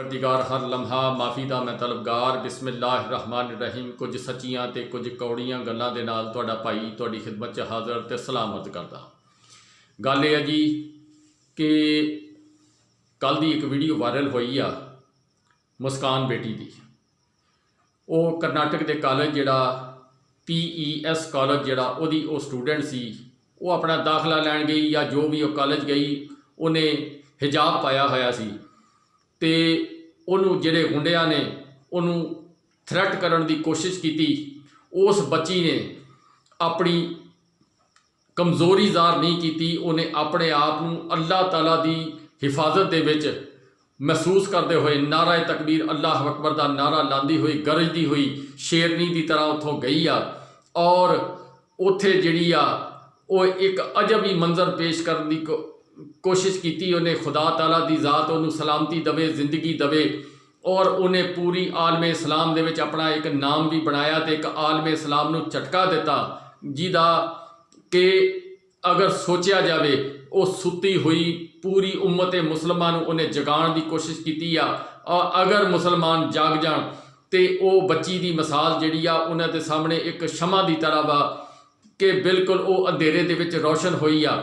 परवरदिगार हर लम्हा माफ़ी दा मैं तलबगार बिस्मिल्लाहिर्रहमानिर्रहीम। कुछ सच्चियां ते कुछ कौड़ियां गल्लां दे नाल तुहाडा भाई तुहाडी खिदमत च हाज़र ते सलाम अर्ज़ करदा। गल ये है जी कि कल दी एक वीडियो वायरल हुई आ मुस्कान बेटी दी। वो करनाटक के कॉलेज जिहड़ा PES कॉलेज जिहड़ा ओहदी वो स्टूडेंट सी, वो अपना दाखला लैन गई या जो भी वो कॉलेज गई, उन्हें हिजाब पाया होया सी ते उन्होंने जिहड़े गुंडियां ने उन्होंने थ्रैट करन दी कोशिश की। उस बच्ची ने अपनी कमज़ोरी ज़ाहिर नहीं की, उन्हें अपने आप को अल्लाह ताला दी हिफाजत दे विच महसूस करते हुए नारा तकबीर अल्लाह अकबर का नारा लाती हुई गरजती हुई शेरनी की तरह उतों गई आ और उत्थे जिहड़ी आ वो एक अजब ही मंजर पेश करने की कोशिश की। उन्हें खुदा ताला दी ज़ात उन्होंने सलामती दवे, जिंदगी दवे और उन्हें पूरी आलमे इस्लाम दे विच अपना एक नाम भी बनाया तो एक आलमे इस्लाम नूं झटका दिता जिहदा कि अगर सोचा जाए वो सुती हुई पूरी उम्मत मुसलमान उन्हें जगाने की कोशिश की। अगर मुसलमान जाग जान तो वो बच्ची की मिसाल जिहड़ी आ उन्हां दे सामने एक शमा की तरह वा कि बिल्कुल वो अंधेरे दे विच रोशन हुई आ।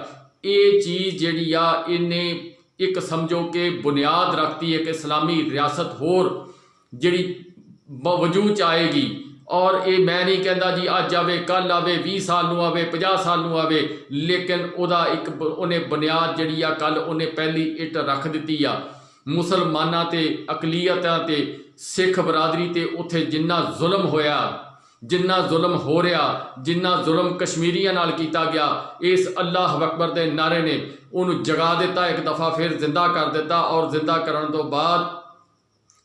ये चीज़ जिहड़ी आ इन्हें एक समझो कि बुनियाद रखती है कि इस्लामी रियासत होर जिहड़ी वजूद च आएगी। और ये मैं नहीं कहता जी अज आवे कल आवे 20 साल नूं आवे 50 साल नूं आवे, लेकिन उहदा एक उन्हें बुनियाद जिहड़ी आ कल उन्हें पहली इट रख दी आ। मुसलमानां ते अकलीयतां ते सिख बरादरी ते उत्थे जिन्ना जुल्म होया, जिन्ना जुल्म हो रहा, जिन्ना जुल्म कश्मीरियां नाल कीता गया, इस अल्लाह अकबर के नारे ने उन्होंने जगा दिता, एक दफ़ा फिर जिंदा कर दिता। और जिंदा करने तो बाद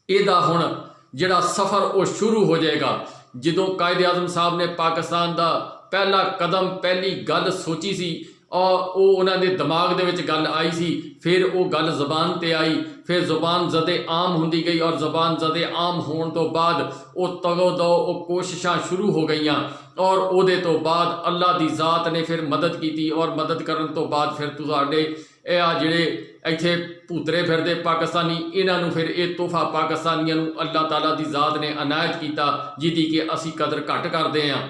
इहदा हुण जिहड़ा सफ़र वो शुरू हो जाएगा। जदों कायदे आज़म साहब ने पाकिस्तान का पहला कदम पहली गल सोची सी और वो उन्होंने दिमाग दे विच गल आई सी, फिर वो गल जबान ते आई, फिर जुबान जदे आम होंदी गई और जुबान जदे आम होने तो बाद वो तगो दो वो कोशिशां शुरू हो गई और उहदे तो बाद अल्लाह दी ज़ात ने फिर मदद की और मदद करन तो बाद फिर तुहाडे जिहड़े इत्थे भूतरे फिरदे पाकिस्तानी इन्हों फिर ये तोहफा पाकिस्तानियों अल्लाह ताला दी ज़ात ने अनायत किया जिहदी कि असी कदर घट करते हैं।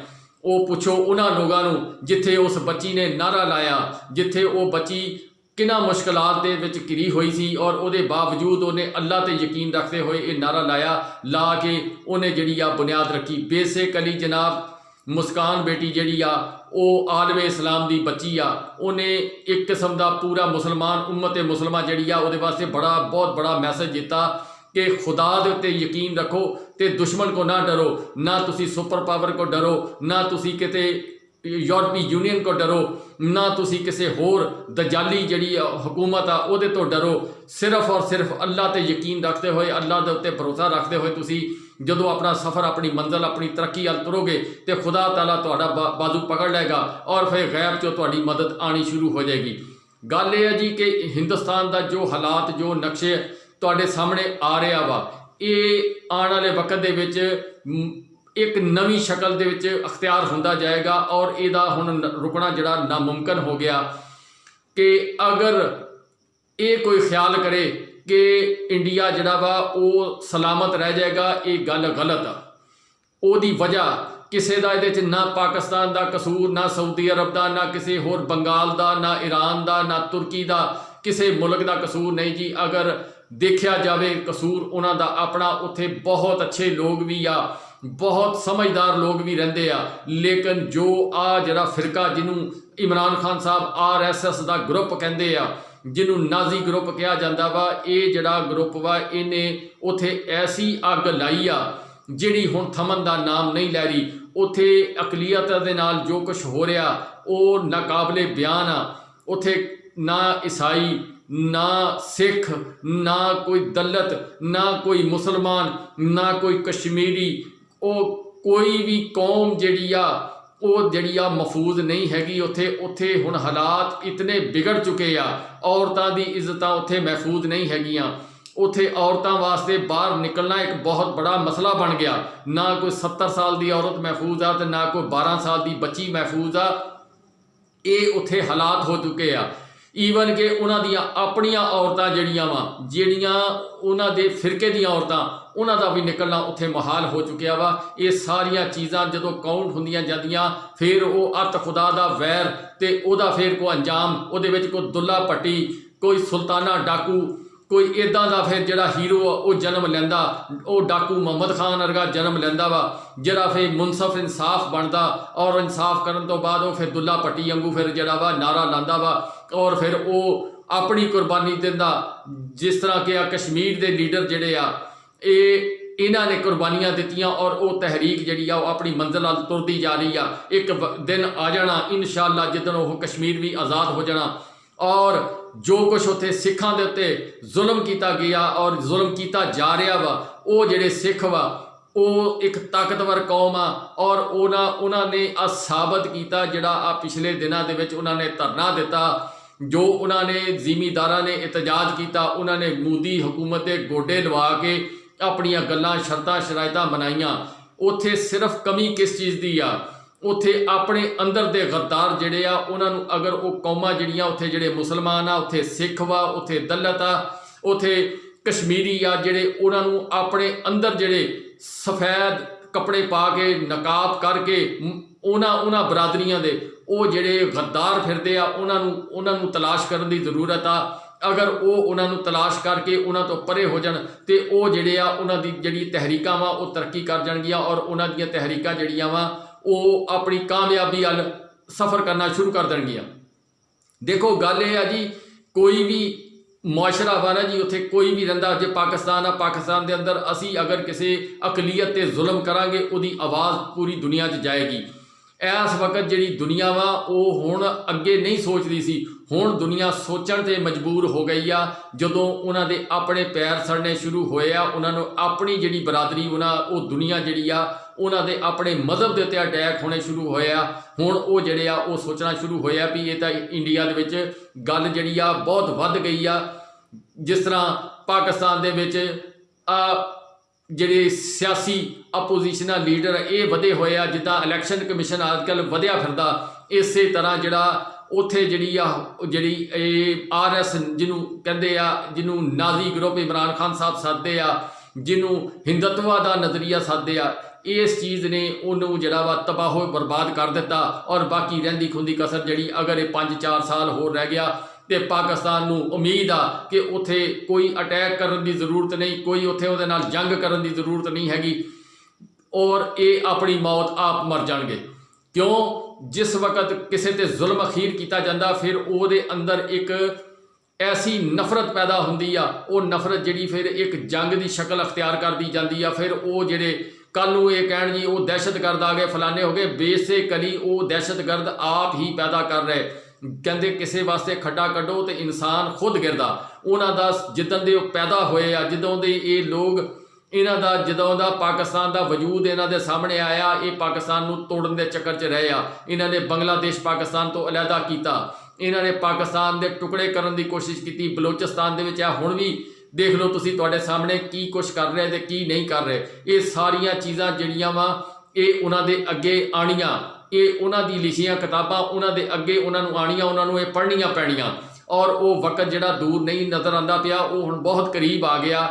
वो पुछो उन्होंने लोगों जिथे उस बच्ची ने नारा लाया, जिथे वो बच्ची किन्ना मुश्किलात दे विच घिरी हुई सी और उसके बावजूद उन्हें अल्लाह ते यकीन रखते हुए ये नारा लाया, ला के उन्हें जिहड़ी आ बुनियाद रखी। बेसिकली जनाब मुस्कान बेटी जिहड़ी आ वो आलमे इस्लाम की बच्ची आ, उन्हें एक किस्म का पूरा मुसलमान उम्मत मुसलमान जिहड़ी आ उहदे वास्ते बड़ा बहुत बड़ा मैसेज दिता कि खुदा दे उत्ते यकीन रखो तो दुश्मन को ना डरो, ना तुसी सुपर पावर को डरो, ना तुसी किते यूरोपी यूनियन को डरो, ना तुसी किसी होर दजाली जिहड़ी हुकूमत आ उहदे तो डरो। सिर्फ और सिर्फ अल्लाह ते यकीन रखते हुए अल्लाह दे उत्ते भरोसा रखते हुए तुसी जदों अपना सफ़र अपनी मंजिल अपनी तरक्की अल तुरोगे तो खुदा ताला तुहाडा बाजू पकड़ लेगा और फिर गैब चो तुहाडी मदद आनी शुरू हो जाएगी। गल ये है जी कि हिंदुस्तान का जो हालात जो नक्शे तुहाडे सामने आ रहा वा ये आने वाले वक्त दे विच एक नवी शक्ल दे विच अख्तियार होंदा जाएगा और इहदा हुण रुकना जिहड़ा नामुमकिन हो गया कि अगर ये कोई ख्याल करे कि इंडिया जिहड़ा वा वो सलामत रह जाएगा, ये गल गलत आ। ओहदी वजह किसी का ये ना पाकिस्तान का कसूर, ना सऊदी अरब का, ना किसी होर बंगाल का, ना ईरान का, ना तुर्की का, किसी मुल्क का कसूर नहीं जी। अगर देखा जाए कसूर उन्हों का अपना, उत्थे बहुत अच्छे लोग भी आ, बहुत समझदार लोग भी रहिंदे आ, लेकिन जो जिहड़ा फिरका जिन्हों इमरान खान साहब RSS का ग्रुप कहते आ, जिन्हों नाजी ग्रुप कहा जाता वा, ये जिहड़ा ग्रुप वा इन्हें उत्थे ऐसी अग लाई आ जिहड़ी हुण थमन का नाम नहीं लै रही। उत्थे अकलीयत दे नाल जो कुछ हो रहा वो नाकाबले बयान आ। उत्थे ना ईसाई, ना सिख, ना कोई दलित, ना कोई मुसलमान, ना कोई कश्मीरी, वो कोई भी कौम जिहड़ी आ वो जिहड़ी आ महफूज नहीं हैगी। उत्थे उत्थे हुण हालात इतने बिगड़ चुके आ, औरतां दी इज्जतां उत्थे महफूज नहीं हैगियां। उत्थे औरतां वास्ते बाहर निकलना एक बहुत बड़ा मसला बन गया। ना कोई 70 साल की औरत महफूज आ तो ना कोई 12 साल की बच्ची महफूज आ। ये उत्थे हालात हो चुके आ। ਈਵਨ ਕਿ ਉਹਨਾਂ ਦੀਆਂ ਆਪਣੀਆਂ ਔਰਤਾਂ ਜਿਹੜੀਆਂ ਉਹਨਾਂ ਦੇ ਫਿਰਕੇ ਦੀਆਂ ਔਰਤਾਂ, ਉਹਨਾਂ ਦਾ ਵੀ ਨਿਕਲਣਾ ਉੱਥੇ ਮੁਹਾਲ ਹੋ ਚੁੱਕਿਆ ਵਾ। ਇਹ ਸਾਰੀਆਂ ਚੀਜ਼ਾਂ ਜਦੋਂ ਕਾਊਂਟ ਹੁੰਦੀਆਂ ਜਾਂਦੀਆਂ, ਫਿਰ ਉਹ ਅੱਤ ਖੁਦਾ ਦਾ ਵੈਰ ਤੇ ਉਹਦਾ ਫਿਰ ਕੋਈ ਅੰਜਾਮ, ਉਹਦੇ ਵਿੱਚ ਕੋਈ ਦੁੱਲਾ ਭੱਟੀ, ਕੋਈ ਸੁਲਤਾਨਾ ਡਾਕੂ, ਕੋਈ ਇੱਦਾਂ ਦਾ ਫਿਰ ਜਿਹੜਾ ਹੀਰੋ ਆ ਉਹ ਜਨਮ ਲੈਂਦਾ। ਉਹ ਡਾਕੂ ਮੁਹੰਮਦ ਖਾਨ ਵਰਗਾ ਜਨਮ ਲੈਂਦਾ ਵਾ, ਜਿਹੜਾ ਫਿਰ ਮੁਨਸਫ ਇਨਸਾਫ ਬਣਦਾ, ਔਰ ਇਨਸਾਫ ਕਰਨ ਤੋਂ ਬਾਅਦ ਉਹ ਫਿਰ ਦੁੱਲਾ ਭੱਟੀ ਵਾਂਗੂ ਫਿਰ ਜਿਹੜਾ ਵਾ ਨਾਰਾ ਲਾਉਂਦਾ ਵਾ, ਔਰ ਫਿਰ ਉਹ ਆਪਣੀ ਕੁਰਬਾਨੀ ਦਿੰਦਾ। ਜਿਸ ਤਰ੍ਹਾਂ ਕਿ ਆ ਕਸ਼ਮੀਰ ਦੇ ਲੀਡਰ ਜਿਹੜੇ ਆ, ਇਹਨਾਂ ਨੇ ਕੁਰਬਾਨੀਆਂ ਦਿੱਤੀਆਂ, ਔਰ ਉਹ ਤਹਿਰੀਕ ਜਿਹੜੀ ਆ ਉਹ ਆਪਣੀ ਮੰਜ਼ਿਲ ਵੱਲ ਤੁਰਦੀ ਜਾ ਰਹੀ ਆ। ਇੱਕ ਦਿਨ ਆ ਜਾਣਾ ਇਨਸ਼ਾਅੱਲਾ ਜਿੱਦਣ ਉਹ ਕਸ਼ਮੀਰ ਵੀ ਆਜ਼ਾਦ ਹੋ ਜਾਣਾ, ਔਰ ਜੋ ਕੁਛ ਉੱਥੇ ਸਿੱਖਾਂ ਦੇ ਉੱਤੇ ਜ਼ੁਲਮ ਕੀਤਾ ਗਿਆ ਔਰ ਜ਼ੁਲਮ ਕੀਤਾ ਜਾ ਰਿਹਾ ਵਾ, ਉਹ ਜਿਹੜੇ ਸਿੱਖ ਵਾ ਉਹ ਇੱਕ ਤਾਕਤਵਰ ਕੌਮ ਆ। ਔਰ ਉਹਨਾਂ ਨੇ ਆ ਸਾਬਤ ਕੀਤਾ, ਜਿਹੜਾ ਆ ਪਿਛਲੇ ਦਿਨਾਂ ਦੇ ਵਿੱਚ ਉਹਨਾਂ ਨੇ ਧਰਨਾ ਦਿੱਤਾ, ਜੋ ਉਹਨਾਂ ਨੇ ਜ਼ਿਮੀਂਦਾਰਾਂ ਨੇ ਇਤਜਾਜ ਕੀਤਾ, ਉਹਨਾਂ ਨੇ ਮੋਦੀ ਹੁਕੂਮਤ ਦੇ ਗੋਡੇ ਲਵਾ ਕੇ ਆਪਣੀਆਂ ਗੱਲਾਂ ਸ਼ਰਤਾਂ ਸ਼ਰਾਇਤਾਂ ਬਣਾਈਆਂ। ਉੱਥੇ ਸਿਰਫ ਕਮੀ ਕਿਸ ਚੀਜ਼ ਦੀ ਆ? ਉੱਥੇ ਆਪਣੇ ਅੰਦਰ ਦੇ ਗੱਦਾਰ ਜਿਹੜੇ ਆ ਉਹਨਾਂ ਨੂੰ, ਅਗਰ ਉਹ ਕੌਮਾਂ ਜਿਹੜੀਆਂ ਉੱਥੇ ਜਿਹੜੇ ਮੁਸਲਮਾਨ ਆ, ਉੱਥੇ ਸਿੱਖ ਵਾ, ਉੱਥੇ ਦਲਿਤ ਆ, ਉੱਥੇ ਕਸ਼ਮੀਰੀ ਆ, ਜਿਹੜੇ ਉਹਨਾਂ ਨੂੰ ਆਪਣੇ ਅੰਦਰ ਜਿਹੜੇ ਸਫੈਦ ਕੱਪੜੇ ਪਾ ਕੇ ਨਕਾਬ ਕਰਕੇ ਉਹਨਾਂ ਬਰਾਦਰੀਆਂ ਦੇ ਉਹ ਜਿਹੜੇ ਗੱਦਾਰ ਫਿਰਦੇ ਆ, ਉਹਨਾਂ ਨੂੰ ਤਲਾਸ਼ ਕਰਨ ਦੀ ਜ਼ਰੂਰਤ ਆ। ਅਗਰ ਉਹ ਉਹਨਾਂ ਨੂੰ ਤਲਾਸ਼ ਕਰਕੇ ਉਹਨਾਂ ਤੋਂ ਪਰੇ ਹੋ ਜਾਣ ਤੇ ਉਹ ਜਿਹੜੇ ਆ ਉਹਨਾਂ ਦੀ ਜਿਹੜੀ ਤਹਿਰੀਕਾਂ ਵਾ ਉਹ ਤਰੱਕੀ ਕਰ ਜਾਣਗੀਆਂ, ਔਰ ਉਹਨਾਂ ਦੀਆਂ ਤਹਿਰੀਕਾਂ ਜਿਹੜੀਆਂ ਵਾ ਉਹ ਆਪਣੀ ਕਾਮਯਾਬੀ ਵੱਲ ਸਫ਼ਰ ਕਰਨਾ ਸ਼ੁਰੂ ਕਰ ਦੇਣਗੀਆਂ। ਦੇਖੋ ਗੱਲ ਇਹ ਆ ਜੀ, ਕੋਈ ਵੀ ਮੁਆਸ਼ਰਾ ਵਾ ਨਾ ਜੀ, ਉੱਥੇ ਕੋਈ ਵੀ ਰਹਿੰਦਾ, ਜੇ ਪਾਕਿਸਤਾਨ ਆ, ਪਾਕਿਸਤਾਨ ਦੇ ਅੰਦਰ ਅਸੀਂ ਅਗਰ ਕਿਸੇ ਅਕਲੀਅਤ 'ਤੇ ਜ਼ੁਲਮ ਕਰਾਂਗੇ, ਉਹਦੀ ਆਵਾਜ਼ ਪੂਰੀ ਦੁਨੀਆ 'ਚ ਜਾਏਗੀ। ਇਸ ਵਕਤ ਜਿਹੜੀ ਦੁਨੀਆ ਵਾ ਉਹ ਹੁਣ ਅੱਗੇ ਨਹੀਂ ਸੋਚਦੀ ਸੀ, ਹੁਣ ਦੁਨੀਆ ਸੋਚਣ 'ਤੇ ਮਜਬੂਰ ਹੋ ਗਈ ਆ। ਜਦੋਂ ਉਹਨਾਂ ਦੇ ਆਪਣੇ ਪੈਰ ਸੜਨੇ ਸ਼ੁਰੂ ਹੋਏ ਆ, ਉਹਨਾਂ ਨੂੰ ਆਪਣੀ ਜਿਹੜੀ ਬਰਾਦਰੀ ਉਹ ਦੁਨੀਆ ਜਿਹੜੀ ਆ ਉਹਨਾਂ ਦੇ ਆਪਣੇ ਮਜ਼ਹਬ ਦੇ ਉੱਤੇ ਅਟੈਕ ਹੋਣੇ ਸ਼ੁਰੂ ਹੋਏ ਆ। ਹੁਣ ਉਹ ਜਿਹੜੇ ਆ ਉਹ ਸੋਚਣਾ ਸ਼ੁਰੂ ਹੋਏ ਆ ਵੀ ਇਹ ਤਾਂ ਇੰਡੀਆ ਦੇ ਵਿੱਚ ਗੱਲ ਜਿਹੜੀ ਆ ਬਹੁਤ ਵੱਧ ਗਈ ਆ। ਜਿਸ ਤਰ੍ਹਾਂ ਪਾਕਿਸਤਾਨ ਦੇ ਵਿੱਚ ਜਿਹੜੇ ਸਿਆਸੀ ਆਪੋਜੀਸ਼ਨਲ ਲੀਡਰ ਇਹ ਵਧੇ ਹੋਏ ਆ, ਜਿੱਦਾਂ ਇਲੈਕਸ਼ਨ ਕਮਿਸ਼ਨ ਅੱਜ ਕੱਲ੍ਹ ਵਧਿਆ ਫਿਰਦਾ, ਇਸੇ ਤਰ੍ਹਾਂ ਜਿਹੜਾ ਉੱਥੇ ਜਿਹੜੀ ਇਹ RS ਜਿਹਨੂੰ ਕਹਿੰਦੇ ਆ, ਜਿਹਨੂੰ ਨਾਜ਼ੀ ਗਰੁੱਪ ਇਮਰਾਨ ਖਾਨ ਸਾਹਿਬ ਸਾਧਦੇ ਆ, ਜਿਹਨੂੰ ਹਿੰਦੂਤਵਾ ਦਾ ਨਜ਼ਰੀਆ ਸਾਧਦੇ ਆ, ਇਸ ਚੀਜ਼ ਨੇ ਉਹਨੂੰ ਜਿਹੜਾ ਵਾ ਤਬਾਹੋ ਬਰਬਾਦ ਕਰ ਦਿੱਤਾ। ਔਰ ਬਾਕੀ ਰਹਿੰਦੀ ਖੁੰਦੀ ਕਸਰ ਜਿਹੜੀ, ਅਗਰ ਇਹ 5-4 ਸਾਲ ਹੋਰ ਰਹਿ ਗਿਆ ਤੇ ਪਾਕਿਸਤਾਨ ਨੂੰ ਉਮੀਦ ਆ ਕਿ ਉੱਥੇ ਕੋਈ ਅਟੈਕ ਕਰਨ ਦੀ ਜ਼ਰੂਰਤ ਨਹੀਂ, ਕੋਈ ਉੱਥੇ ਉਹਦੇ ਨਾਲ ਜੰਗ ਕਰਨ ਦੀ ਜ਼ਰੂਰਤ ਨਹੀਂ ਹੈਗੀ, ਔਰ ਇਹ ਆਪਣੀ ਮੌਤ ਆਪ ਮਰ ਜਾਣਗੇ। ਕਿਉਂ? ਜਿਸ ਵਕਤ ਕਿਸੇ ਤੇ ਜ਼ੁਲਮ ਅਖੀਰ ਕੀਤਾ ਜਾਂਦਾ, ਫਿਰ ਉਹਦੇ ਅੰਦਰ ਇੱਕ ਐਸੀ ਨਫ਼ਰਤ ਪੈਦਾ ਹੁੰਦੀ ਆ, ਉਹ ਨਫ਼ਰਤ ਜਿਹੜੀ ਫਿਰ ਇੱਕ ਜੰਗ ਦੀ ਸ਼ਕਲ ਅਖਤਿਆਰ ਕਰਦੀ ਜਾਂਦੀ ਆ। ਫਿਰ ਉਹ ਜਿਹੜੇ ਕੱਲ੍ਹ ਨੂੰ ਇਹ ਕਹਿਣ ਜੀ ਉਹ ਦਹਿਸ਼ਤਗਰਦ ਆ ਗਏ, ਫਲਾਣੇ ਹੋ ਗਏ, ਬੇਸਿਕਲੀ ਉਹ ਦਹਿਸ਼ਤਗਰਦ ਆਪ ਹੀ ਪੈਦਾ ਕਰ ਰਹੇ। ਕਹਿੰਦੇ ਕਿਸੇ ਵਾਸਤੇ ਖੱਡਾ ਕੱਢੋ ਤੇ ਇਨਸਾਨ ਖੁਦ ਗਿਰਦਾ। ਉਹਨਾਂ ਦਾ ਜਿੱਦਣ ਦੇ ਉਹ ਪੈਦਾ ਹੋਏ ਆ, ਜਦੋਂ ਦੇ ਇਹ ਲੋਕ ਜਦੋਂ ਦਾ ਪਾਕਿਸਤਾਨ ਦਾ ਵਜੂਦ ਇਹਨਾਂ ਦੇ ਸਾਹਮਣੇ ਆਇਆ, ਇਹ ਪਾਕਿਸਤਾਨ ਨੂੰ ਤੋੜਨ ਦੇ ਚੱਕਰ 'ਚ ਰਹੇ ਆ। ਇਹਨਾਂ ਨੇ ਬੰਗਲਾਦੇਸ਼ ਪਾਕਿਸਤਾਨ ਤੋਂ ਅਲੱਗਾ ਕੀਤਾ, ਇਹਨਾਂ ਨੇ ਪਾਕਿਸਤਾਨ ਦੇ ਟੁਕੜੇ ਕਰਨ ਦੀ ਕੋਸ਼ਿਸ਼ ਕੀਤੀ। ਬਲੋਚਿਸਤਾਨ ਦੇ ਵਿੱਚ ਆ ਹੁਣ ਵੀ ਦੇਖ ਲਓ ਤੁਸੀਂ, ਤੁਹਾਡੇ ਸਾਹਮਣੇ ਕੀ ਕੁਛ ਕਰ ਰਹੇ ਤੇ ਕੀ ਨਹੀਂ ਕਰ ਰਹੇ। ਇਹ ਸਾਰੀਆਂ ਚੀਜ਼ਾਂ ਜਿਹੜੀਆਂ ਵਾ ਇਹ ਉਹਨਾਂ ਦੇ ਅੱਗੇ ਆਣੀਆਂ, ਇਹ ਉਹਨਾਂ ਦੀ ਲਿਖੀਆਂ ਕਿਤਾਬਾਂ ਉਹਨਾਂ ਦੇ ਅੱਗੇ ਉਹਨਾਂ ਨੂੰ ਆਣੀਆਂ, ਉਹਨਾਂ ਨੂੰ ਇਹ ਪੜ੍ਹਨੀਆਂ ਪੈਣੀਆਂ। ਔਰ ਉਹ ਵਕਤ ਜਿਹੜਾ ਦੂਰ ਨਹੀਂ ਨਜ਼ਰ ਆਉਂਦਾ ਪਿਆ, ਉਹ ਹੁਣ ਬਹੁਤ ਕਰੀਬ ਆ ਗਿਆ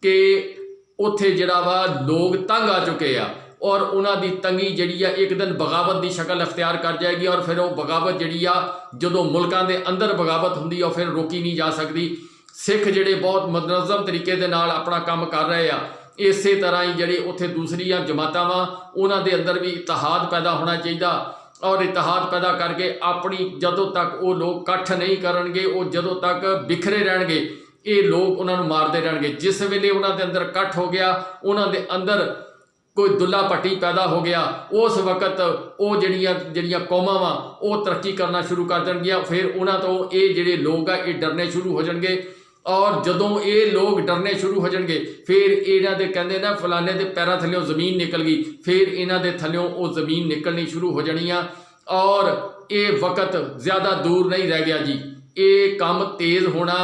ਕਿ ਉੱਥੇ ਜਿਹੜਾ ਵਾ ਲੋਕ ਤੰਗ ਆ ਚੁੱਕੇ ਆ, ਔਰ ਉਹਨਾਂ ਦੀ ਤੰਗੀ ਜਿਹੜੀ ਆ ਇੱਕ ਦਿਨ ਬਗਾਵਤ ਦੀ ਸ਼ਕਲ ਅਖਤਿਆਰ ਕਰ ਜਾਏਗੀ। ਔਰ ਫਿਰ ਉਹ ਬਗਾਵਤ ਜਿਹੜੀ ਆ, ਜਦੋਂ ਮੁਲਕਾਂ ਦੇ ਅੰਦਰ ਬਗਾਵਤ ਹੁੰਦੀ ਆ, ਫਿਰ ਰੋਕੀ ਨਹੀਂ ਜਾ ਸਕਦੀ। ਸਿੱਖ ਜਿਹੜੇ ਬਹੁਤ ਮੁਨਜ਼ਮ ਤਰੀਕੇ ਦੇ ਨਾਲ ਆਪਣਾ ਕੰਮ ਕਰ ਰਹੇ ਆ, ਇਸੇ ਤਰ੍ਹਾਂ ਹੀ ਜਿਹੜੇ ਉੱਥੇ ਦੂਸਰੀਆਂ ਜਮਾਤਾਂ ਵਾ ਉਹਨਾਂ ਦੇ ਅੰਦਰ ਵੀ ਇਤਿਹਾਦ ਪੈਦਾ ਹੋਣਾ ਚਾਹੀਦਾ। ਔਰ ਇਤਿਹਾਦ ਪੈਦਾ ਕਰਕੇ ਆਪਣੀ, ਜਦੋਂ ਤੱਕ ਉਹ ਲੋਕ ਇਕੱਠ ਨਹੀਂ ਕਰਨਗੇ, ਉਹ ਜਦੋਂ ਤੱਕ ਬਿਖਰੇ ਰਹਿਣਗੇ, ਇਹ ਲੋਕ ਉਹਨਾਂ ਨੂੰ ਮਾਰਦੇ ਰਹਿਣਗੇ। ਜਿਸ ਵੇਲੇ ਉਹਨਾਂ ਦੇ ਅੰਦਰ ਇਕੱਠ ਹੋ ਗਿਆ, ਉਹਨਾਂ ਦੇ ਅੰਦਰ ਕੋਈ ਦੁੱਲਾ ਭੱਟੀ ਪੈਦਾ ਹੋ ਗਿਆ, ਉਸ ਵਕਤ ਉਹ ਜਿਹੜੀਆਂ ਕੌਮਾਂ ਵਾ ਉਹ ਤਰੱਕੀ ਕਰਨਾ ਸ਼ੁਰੂ ਕਰ ਦੇਣਗੀਆਂ। ਫਿਰ ਉਹਨਾਂ ਤੋਂ ਇਹ ਜਿਹੜੇ ਲੋਕ ਆ ਇਹ ਡਰਨੇ ਸ਼ੁਰੂ ਹੋ ਜਾਣਗੇ। ਔਰ ਜਦੋਂ ਇਹ ਲੋਕ ਡਰਨੇ ਸ਼ੁਰੂ ਹੋ ਜਾਣਗੇ, ਫਿਰ ਇਹਨਾਂ ਦੇ ਕਹਿੰਦੇ ਨਾ ਫਲਾਣੇ ਦੇ ਪੈਰਾਂ ਥੱਲਿਓਂ ਜ਼ਮੀਨ ਨਿਕਲ ਗਈ, ਫਿਰ ਇਹਨਾਂ ਦੇ ਥੱਲਿਓਂ ਉਹ ਜ਼ਮੀਨ ਨਿਕਲਣੀ ਸ਼ੁਰੂ ਹੋ ਜਾਣੀ ਆ। ਔਰ ਇਹ ਵਕਤ ਜ਼ਿਆਦਾ ਦੂਰ ਨਹੀਂ ਰਹਿ ਗਿਆ ਜੀ, ਇਹ ਕੰਮ ਤੇਜ਼ ਹੋਣਾ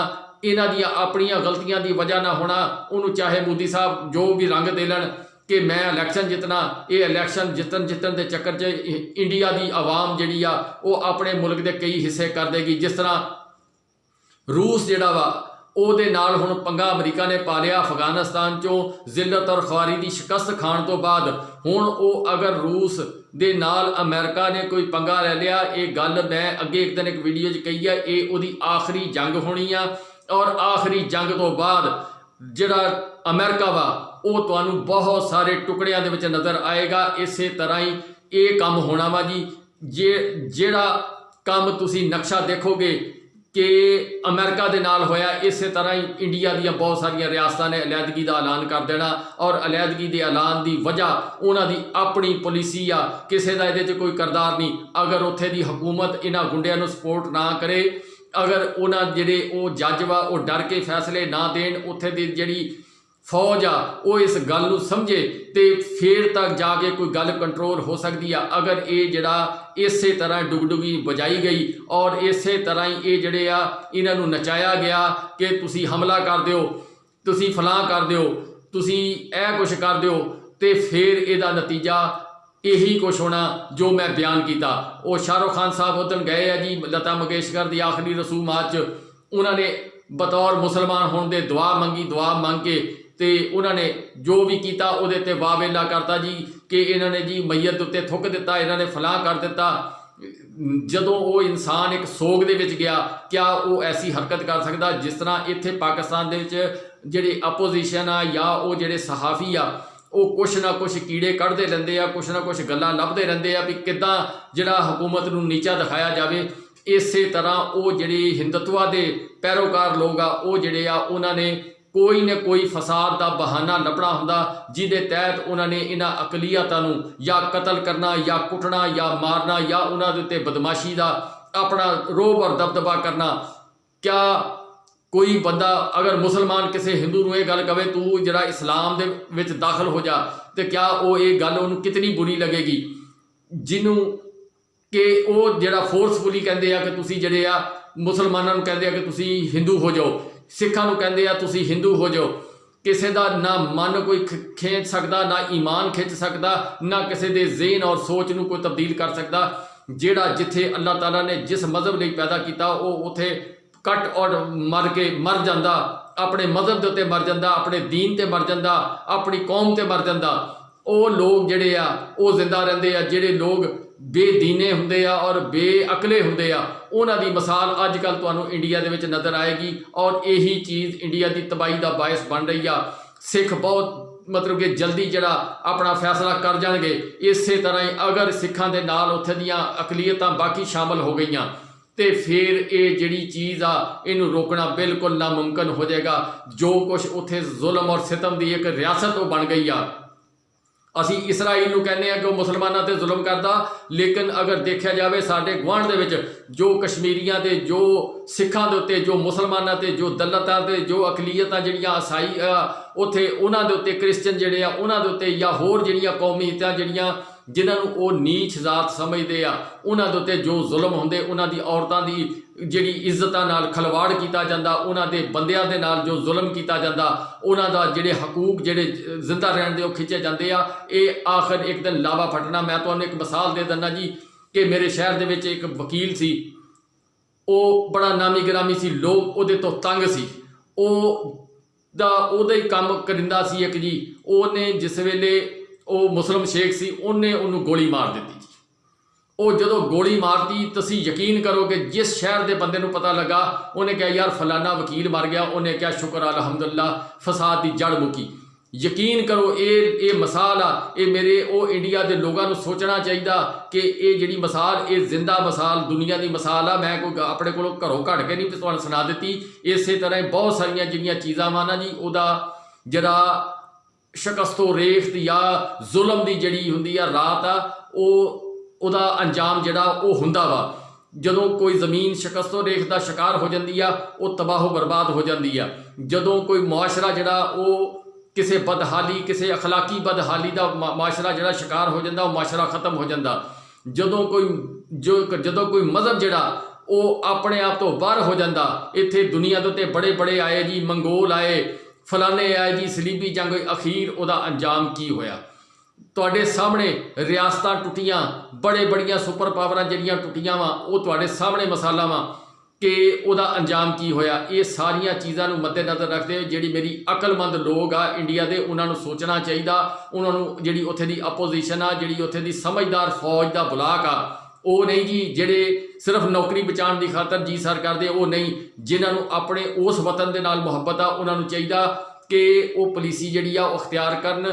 ਇਹਨਾਂ ਦੀਆਂ ਆਪਣੀਆਂ ਗਲਤੀਆਂ ਦੀ ਵਜ੍ਹਾ ਨਾ ਹੋਣਾ। ਉਹਨੂੰ ਚਾਹੇ ਮੋਦੀ ਸਾਹਿਬ ਜੋ ਵੀ ਰੰਗ ਦੇ ਲੈਣ ਕਿ ਮੈਂ ਇਲੈਕਸ਼ਨ ਜਿੱਤਣਾ, ਇਹ ਇਲੈਕਸ਼ਨ ਜਿੱਤਣ ਦੇ ਚੱਕਰ 'ਚ ਇੰਡੀਆ ਦੀ ਆਵਾਮ ਜਿਹੜੀ ਆ ਉਹ ਆਪਣੇ ਮੁਲਕ ਦੇ ਕਈ ਹਿੱਸੇ ਕਰ ਦੇਗੀ। ਜਿਸ ਤਰ੍ਹਾਂ रूस जिहड़ा वा ਉਹਦੇ ਨਾਲ ਹੁਣ ਪੰਗਾ ਅਮਰੀਕਾ ਨੇ ਪਾ ਲਿਆ। ਅਫਗਾਨਿਸਤਾਨ 'ਚੋਂ ਜ਼ਿਲਤ ਔਰ ਖੁਆਰੀ ਦੀ ਸ਼ਿਕਸਤ ਖਾਣ ਤੋਂ ਬਾਅਦ ਹੁਣ ਉਹ ਅਗਰ ਰੂਸ ਦੇ ਨਾਲ ਅਮਰੀਕਾ ਨੇ ਕੋਈ ਪੰਗਾ ਲੈ ਲਿਆ, ਇਹ ਗੱਲ ਮੈਂ ਅੱਗੇ ਇੱਕ ਦਿਨ ਇੱਕ ਵੀਡੀਓ 'ਚ ਕਹੀ ਆ, ਇਹ ਉਹਦੀ ਆਖਰੀ ਜੰਗ ਹੋਣੀ ਆ। ਔਰ ਆਖਰੀ ਜੰਗ ਤੋਂ ਬਾਅਦ ਜਿਹੜਾ ਅਮਰੀਕਾ ਵਾ ਉਹ ਤੁਹਾਨੂੰ ਬਹੁਤ ਸਾਰੇ ਟੁਕੜਿਆਂ ਦੇ ਵਿੱਚ ਨਜ਼ਰ ਆਏਗਾ। ਇਸੇ ਤਰ੍ਹਾਂ ਹੀ ਇਹ ਕੰਮ ਹੋਣਾ ਵਾ ਜੀ। ਜਿਹੜਾ ਕੰਮ ਤੁਸੀਂ ਨਕਸ਼ਾ ਦੇਖੋਗੇ कि अमेरिका के नाल होया, इस तरह ही इंडिया दी बहुत सारिया रियासतां ने अलैदगी का ऐलान कर देना। और अलैदगी के ऐलान की वजह उन्होंने अपनी पॉलिसी आ, किसी का ये कोई करदार नहीं। अगर उत्थे दी हुकूमत इन्हां गुंडियां नूं सपोर्ट ना करे, अगर उन्होंने जिहड़े वो जज वा वो डर के फैसले ना देन, उत्थे दी जिहड़ी फौज आ वो इस गल नूं समझे तो फिर तक जाके कोई गल कंट्रोल हो सकती है। अगर ये जड़ा इस तरह डुगडुगी बजाई गई और इस तरह ही ये जड़े आ इन्हां नूं नचाया गया कि तुसी हमला कर दिओ, तुसी फलां कर दिओ, तुसी ऐ कुछ कर दिओ, तो फिर इहदा नतीजा यही कुछ होना जो मैं बयान किया। वो शाहरुख खान साहब उदन गए है जी लता मंगेशकर की आखिरी रसूमात च, उन्होंने बतौर मुसलमान होने दे दुआ मंगी, दुआ मंग के तो उन्होंने जो भी किया उहदे ते वावेला करता जी कि इन्होंने जी मैयत उत्ते थुक दिता, इन्होंने फलां कर दिता। जदों वो इंसान एक सोग दे विच गया, क्या वो ऐसी हरकत कर सकता? जिस तरह इत्थे पाकिस्तान दे विच जिहड़ी अपोजिशन आ या वो जिहड़े सहाफ़ी आ वो कुछ ना कुछ कीड़े कढ़ते रहंदे आ, कुछ ना कुछ गल्लां लभदे रहंदे आ भी किद्दां जिहड़ा हुकूमत नूं नीचा दिखाया जाए। इस तरह वो जिहड़े हिंदुत्व के पैरोकार लोग आ वो जिहड़े आ उन्होंने कोई न कोई फसाद का बहाना लभना हुंदा जिहदे तहत उन्होंने इन्हां अकलीतां नूं या कतल करना या कुटना या मारना या उन्हां दे उत्ते बदमाशी का अपना रोब और दबदबा करना। क्या कोई बंदा अगर मुसलमान किसी हिंदू नूं ये गल कहे तू जिहड़ा इस्लाम दे विच दाखल हो जा, तो क्या वो ये गल उन्होंने कितनी बुरी लगेगी? जिन्हों कि वो जिहड़ा फोर्सफुली कहते हैं कि तुसी जिहड़े आ मुसलमानों नूं कहते हैं कि तुसी हिंदू हो जाओ, सिखां नूं कहते हैं तुसी हिंदू हो जाओ। किसी का ना मन कोई खींच सकता, ना ईमान खिंच सकता, ना किसी के ज़हन और सोच नूं कोई तब्दील कर सकता। जिहड़ा जिथे अल्लाह ताला ने जिस मज़हब लई पैदा किया वो उथे कट और मर जाता, अपने मज़हब के उत्ते मर जाता, अपने दीन ते मर जाता, अपनी कौम ते मर जाता। वो लोग जिहड़े आ वो जिंदा रहिंदे आ, जिहड़े लोग बेदीने हुंदे आ और बेअकले हुंदे आ, उन्हां दी मिसाल अजकल तुहानूं इंडिया दे विच नज़र आएगी। और यही चीज़ इंडिया की तबाही का बायस बन रही आ। सिख बहुत मतलब कि जल्दी जड़ा अपना फैसला कर जाएंगे। इस तरह ही अगर सिखां दे नाल उत्थे दियां अकलीयतां बाकी शामिल हो गई तो फिर ये जिहड़ी चीज़ आ इनू रोकना बिल्कुल नामुमकिन हो जाएगा। जो कुछ उत्थे जुल्म और सितम की एक रियासत वो बन गई आ। असी इसराइल नूं कहने कि वह मुसलमानों ते जुल्म करता, लेकिन अगर देखा जाए साडे गुआढ़ दे विच जो कश्मीरियां ते जो सिखां दे उत्ते जो मुसलमानों ते जो दलतां ते जो अकलीयतां जिहड़ियां ईसाई उत्थे उन्हां दे उत्ते क्रिश्चन जिहड़े आ उन्हां दे उत्ते या होर जिहड़ियां कौमीयतां जिहड़ियां जिन्हां नूं ओह नीच जात समझदे आ उन्हां दे उत्ते जो जुल्म हुंदे, उन्हां दी औरतां दी जिहड़ी इज्जतां नाल खलवाड़ कीता जांदा, उन्हां दे बंदियां दे नाल जो जुल्म कीता जांदा, उन्हां दा जिहड़े हकूक जिहड़े जिंदा रहण दे ओह खिच्चे जांदे आ। ये आखिर एक दिन लावा फटना। मैं तुहानूं एक मिसाल दे दिंदा जी कि मेरे शहर दे विच एक वकील सी, ਉਹ बड़ा नामी गिरामी सी, लोग ਉਹਦੇ ਤੋਂ तंग सी। ਉਹਦਾ ਹੀ ਕੰਮ ਕਰਿੰਦਾ ਸੀ ਇੱਕ ਜੀ, ਉਹਨੇ ਜਿਸ ਵੇਲੇ ਉਹ ਮੁਸਲਮ ਸ਼ੇਖ ਸੀ ਉਹਨੇ ਉਹਨੂੰ ਗੋਲੀ ਮਾਰ ਦਿੱਤੀ ਜੀ। ਉਹ ਜਦੋਂ ਗੋਲੀ ਮਾਰਤੀ ਤੁਸੀਂ ਯਕੀਨ ਕਰੋ ਕਿ ਜਿਸ ਸ਼ਹਿਰ ਦੇ ਬੰਦੇ ਨੂੰ ਪਤਾ ਲੱਗਾ ਉਹਨੇ ਕਿਹਾ ਯਾਰ ਫਲਾਨਾ ਵਕੀਲ ਮਰ ਗਿਆ, ਉਹਨੇ ਕਿਹਾ ਸ਼ੁਕਰ ਅਲਹਮਦੁਲਿल्लाह ਫਸਾਦ ਦੀ ਜੜ ਮੁੱਕੀ। यकीन करो ये मिसाल आ, ये मेरे वो इंडिया के लोगों को सोचना चाहिए कि ये जी मिसाल ये जिंदा मिसाल दुनिया की मिसाल आ। मैं कोई अपने को घरों घट के नहीं तुहानूं सुना दी। इस तरह बहुत सारिया जिहड़ियां चीज़ां वा ना जी उहदा जिहड़ा शिकस्तो रेख्त या जुल्म की जिहड़ी हुंदी आ रात आ उहदा अंजाम जिहड़ा वो हुंदा वा। जदों कोई ज़मीन शिकस्तो रेख का शिकार हो जाती आ वो तबाहो बर्बाद हो जाती आ। जदों कोई मुआशरा जिहड़ा वो किसी बदहाली किसी अखलाकी बदहाली का माशरा जिहड़ा शिकार हो जाता वो माशरा खत्म हो जाता। जदों कोई मज़हब जिहड़ा वो अपने आप तो बाहर हो जाता। इत्थे दुनिया के उत्ते बड़े बड़े आए जी, मंगोल आए, फलाने आए जी, सलीबी जंग अखीर उहदा अंजाम की होया तुहाडे सामने। रियासतां टुटियां, बड़े बड़ियां सुपर पावरां जिहड़ियां टुटियां वा वो तुहाडे सामने मिसालां वा ਕਿ ਉਹਦਾ ਅੰਜਾਮ ਕੀ ਹੋਇਆ। ਇਹ ਸਾਰੀਆਂ ਚੀਜ਼ਾਂ ਨੂੰ ਮੱਦੇਨਜ਼ਰ ਰੱਖਦੇ ਹੋਏ ਜਿਹੜੀ ਮੇਰੀ ਅਕਲਮੰਦ ਲੋਕ ਆ ਇੰਡੀਆ ਦੇ, ਉਹਨਾਂ ਨੂੰ ਸੋਚਣਾ ਚਾਹੀਦਾ। ਉਹਨਾਂ ਨੂੰ ਜਿਹੜੀ ਉੱਥੇ ਦੀ ਆਪੋਜੀਸ਼ਨ ਆ, ਜਿਹੜੀ ਉੱਥੇ ਦੀ ਸਮਝਦਾਰ ਫੌਜ ਦਾ ਬਲਾਕ ਆ, ਉਹ ਨਹੀਂ ਜੀ ਜਿਹੜੇ ਸਿਰਫ ਨੌਕਰੀ ਬਚਾਉਣ ਦੀ ਖਾਤਰ ਜੀ ਸਰ ਕਰਦੇ, ਉਹ ਨਹੀਂ। ਜਿਨ੍ਹਾਂ ਨੂੰ ਆਪਣੇ ਉਸ ਵਤਨ ਦੇ ਨਾਲ ਮੁਹੱਬਤ ਆ, ਉਹਨਾਂ ਨੂੰ ਚਾਹੀਦਾ ਕਿ ਉਹ ਪਾਲਿਸੀ ਜਿਹੜੀ ਆ ਉਹ ਅਖਤਿਆਰ ਕਰਨ,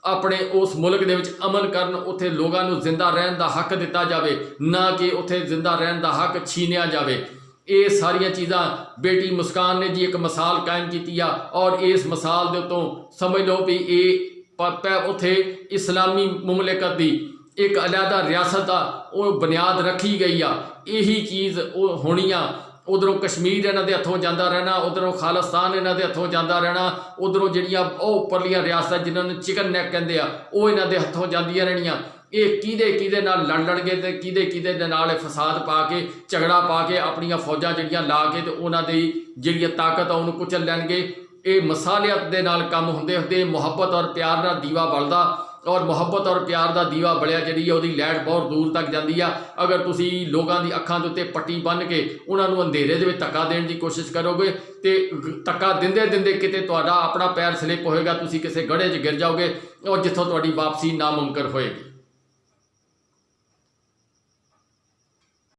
ਆਪਣੇ ਉਸ ਮੁਲਕ ਦੇ ਵਿੱਚ ਅਮਲ ਕਰਨ, ਉੱਥੇ ਲੋਕਾਂ ਨੂੰ ਜ਼ਿੰਦਾ ਰਹਿਣ ਦਾ ਹੱਕ ਦਿੱਤਾ ਜਾਵੇ, ਨਾ ਕਿ ਉੱਥੇ ਜ਼ਿੰਦਾ ਰਹਿਣ ਦਾ ਹੱਕ ਛੀਨਿਆ ਜਾਵੇ। ਇਹ ਸਾਰੀਆਂ ਚੀਜ਼ਾਂ ਬੇਟੀ ਮੁਸਕਾਨ ਨੇ ਜੀ ਇੱਕ ਮਿਸਾਲ ਕਾਇਮ ਕੀਤੀ ਆ, ਔਰ ਇਸ ਮਿਸਾਲ ਦੇ ਉੱਤੋਂ ਸਮਝ ਲਓ ਵੀ ਇਹ ਉੱਥੇ ਇਸਲਾਮੀ ਮੁਮਲਿਕਤ ਦੀ ਇੱਕ ਅਲੱਗਾ ਰਿਆਸਤ ਆ, ਉਹ ਬੁਨਿਆਦ ਰੱਖੀ ਗਈ ਆ। ਇਹੀ ਚੀਜ਼ ਉਹ ਹੋਣੀ ਆ। ਉਧਰੋਂ ਕਸ਼ਮੀਰ ਇਹਨਾਂ ਦੇ ਹੱਥੋਂ ਜਾਂਦਾ ਰਹਿਣਾ, ਉਧਰੋਂ ਖਾਲਿਸਤਾਨ ਇਹਨਾਂ ਦੇ ਹੱਥੋਂ ਜਾਂਦਾ ਰਹਿਣਾ, ਉਧਰੋਂ ਜਿਹੜੀਆਂ ਉਹ ਉੱਪਰਲੀਆਂ ਰਿਆਸਤਾਂ ਜਿਨ੍ਹਾਂ ਨੂੰ ਚਿਕਨ ਨੈਕ ਕਹਿੰਦੇ ਆ, ਉਹ ਇਹਨਾਂ ਦੇ ਹੱਥੋਂ ਜਾਂਦੀਆਂ ਰਹਿਣੀਆਂ। ਇਹ ਕਿਹਦੇ ਨਾਲ ਲੜਨਗੇ ਤੇ ਕਿਹਦੇ ਦੇ ਨਾਲ ਫਸਾਦ ਪਾ ਕੇ, ਝਗੜਾ ਪਾ ਕੇ, ਆਪਣੀਆਂ ਫੌਜਾਂ ਜਿਹੜੀਆਂ ਲਾ ਕੇ ਤੇ ਉਹਨਾਂ ਦੀ ਜਿਹੜੀ ਤਾਕਤ ਆ ਉਹਨੂੰ ਕੁਚਲ ਲੈਣਗੇ। ਇਹ ਮਸਾਲਿਅਤ ਦੇ ਨਾਲ ਕੰਮ ਹੁੰਦੇ ਮੁਹੱਬਤ ਔਰ ਪਿਆਰ ਨਾਲ ਦੀਵਾ ਬਲਦਾ, ਔਰ ਮੁਹੱਬਤ ਔਰ ਪਿਆਰ ਦਾ ਦੀਵਾ ਬਲਿਆ ਜਿਹੜੀ ਉਹਦੀ ਲਾਈਟ ਬਹੁਤ ਦੂਰ ਤੱਕ ਜਾਂਦੀ ਆ। ਅਗਰ ਤੁਸੀਂ ਲੋਕਾਂ ਦੀ ਅੱਖਾਂ ਦੇ ਉੱਤੇ ਪੱਟੀ ਬੰਨ੍ਹ ਕੇ ਉਹਨਾਂ ਨੂੰ ਅੰਧੇਰੇ ਦੇ ਵਿੱਚ ਧੱਕਾ ਦੇਣ ਦੀ ਕੋਸ਼ਿਸ਼ ਕਰੋਗੇ ਤੇ ਧੱਕਾ ਦਿੰਦੇ ਕਿਤੇ ਤੁਹਾਡਾ ਆਪਣਾ ਪੈਰ ਸਲਿੱਪ ਹੋਏਗਾ, ਤੁਸੀਂ ਕਿਸੇ ਗੜ੍ਹੇ 'ਚ ਗਿਰ ਜਾਓਗੇ ਔਰ ਜਿੱਥੋਂ ਤੁਹਾਡੀ ਵਾਪਸੀ ਨਾਮੁਮਕਿਨ ਹੋਏਗੀ।